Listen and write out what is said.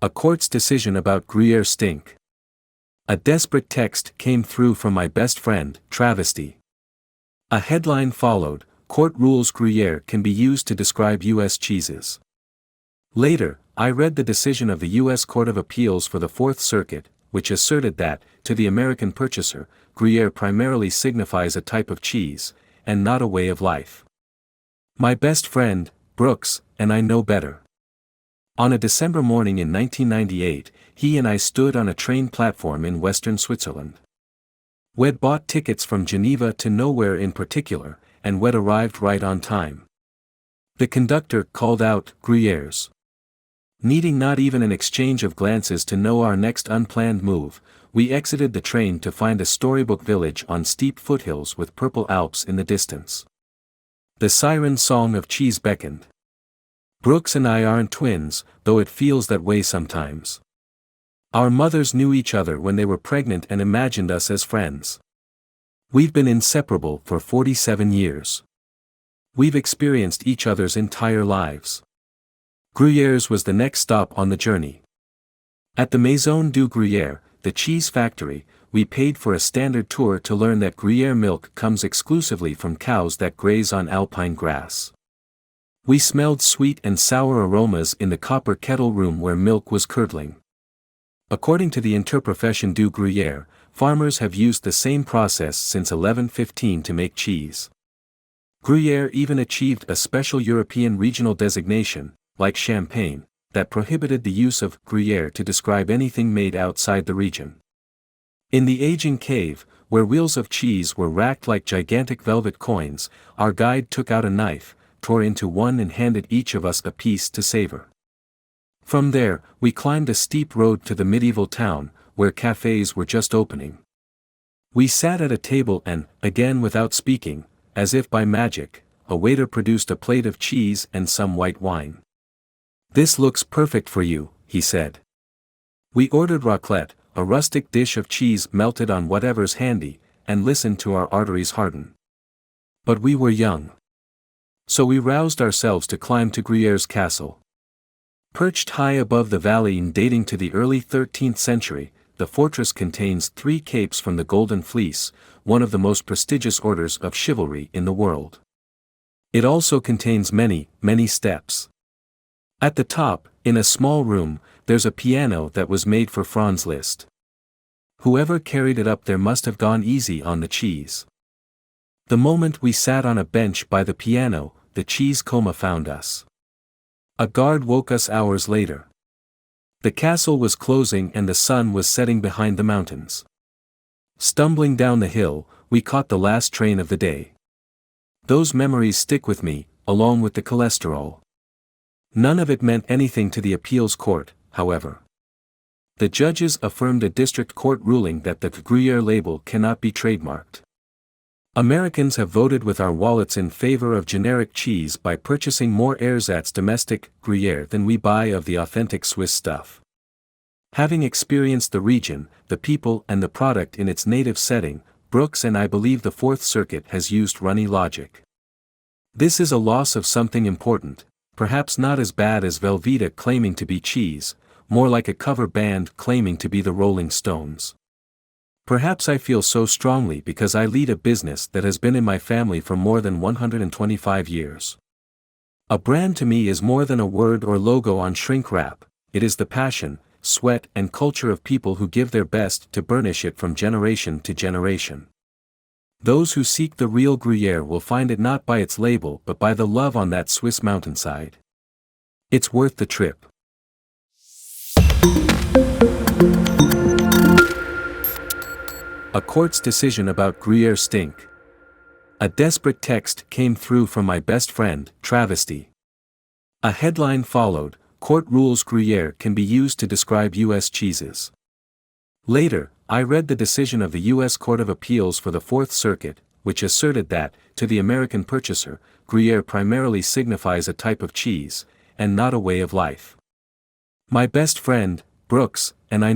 A court's decision about Gruyere stink. A desperate text came through from my best friend, Travesty. A headline followed, Court rules Gruyere can be used to describe U.S. cheeses. Later, I read the decision of the U.S. Court of Appeals for the Fourth Circuit, which asserted that, to the American purchaser, Gruyere primarily signifies a type of cheese, and not a way of life. My best friend, Brooks, and I know better. On a December morning in 1998, he and I stood on a train platform in western Switzerland. We'd bought tickets from Geneva to nowhere in particular, and we'd arrived right on time. The conductor called out, "Gruyères." Needing not even an exchange of glances to know our next unplanned move, we exited the train to find a storybook village on steep foothills with purple Alps in the distance. The siren song of cheese beckoned. Brooks and I aren't twins, though it feels that way sometimes. Our mothers knew each other when they were pregnant and imagined us as friends. We've been inseparable for 47 years. We've experienced each other's entire lives. Gruyère's was the next stop on the journey. At the Maison du Gruyère, the cheese factory, we paid for a standard tour to learn that Gruyère milk comes exclusively from cows that graze on alpine grass. We smelled sweet and sour aromas in the copper kettle room where milk was curdling. According to the Interprofession du Gruyère, farmers have used the same process since 1115 to make cheese. Gruyère even achieved a special European regional designation, like Champagne, that prohibited the use of Gruyère to describe anything made outside the region. In the aging cave, where wheels of cheese were racked like gigantic velvet coins, our guide took out a knife, tore into one and handed each of us a piece to savor. From there, we climbed a steep road to the medieval town, where cafes were just opening. We sat at a table and, again without speaking, as if by magic, a waiter produced a plate of cheese and some white wine. "This looks perfect for you," he said. We ordered raclette, a rustic dish of cheese melted on whatever's handy, and listened to our arteries harden. But we were young. So we roused ourselves to climb to Gruyère's castle. Perched high above the valley and dating to the early 13th century, the fortress contains 3 capes from the Golden Fleece, one of the most prestigious orders of chivalry in the world. It also contains many, many steps. At the top, in a small room, there's a piano that was made for Franz Liszt. Whoever carried it up there must have gone easy on the cheese. The moment we sat on a bench by the piano, the cheese coma found us. A guard woke us hours later. The castle was closing and the sun was setting behind the mountains. Stumbling down the hill, we caught the last train of the day. Those memories stick with me, along with the cholesterol. None of it meant anything to the appeals court, however. The judges affirmed a district court ruling that the Gruyère label cannot be trademarked. Americans have voted with our wallets in favor of generic cheese by purchasing more ersatz domestic Gruyère than we buy of the authentic Swiss stuff. Having experienced the region, the people and the product in its native setting, Brooks and I believe the Fourth Circuit has used runny logic. This is a loss of something important, perhaps not as bad as Velveeta claiming to be cheese, more like a cover band claiming to be the Rolling Stones. Perhaps I feel so strongly because I lead a business that has been in my family for more than 125 years. A brand to me is more than a word or logo on shrink wrap, it is the passion, sweat and culture of people who give their best to burnish it from generation to generation. Those who seek the real Gruyère will find it not by its label but by the love on that Swiss mountainside. It's worth the trip. A court's decision about Gruyère stink. A desperate text came through from my best friend, Travesty. A headline followed, Court rules Gruyère can be used to describe U.S. cheeses. Later, I read the decision of the U.S. Court of Appeals for the Fourth Circuit, which asserted that, to the American purchaser, Gruyère primarily signifies a type of cheese, and not a way of life. My best friend, Brooks, and I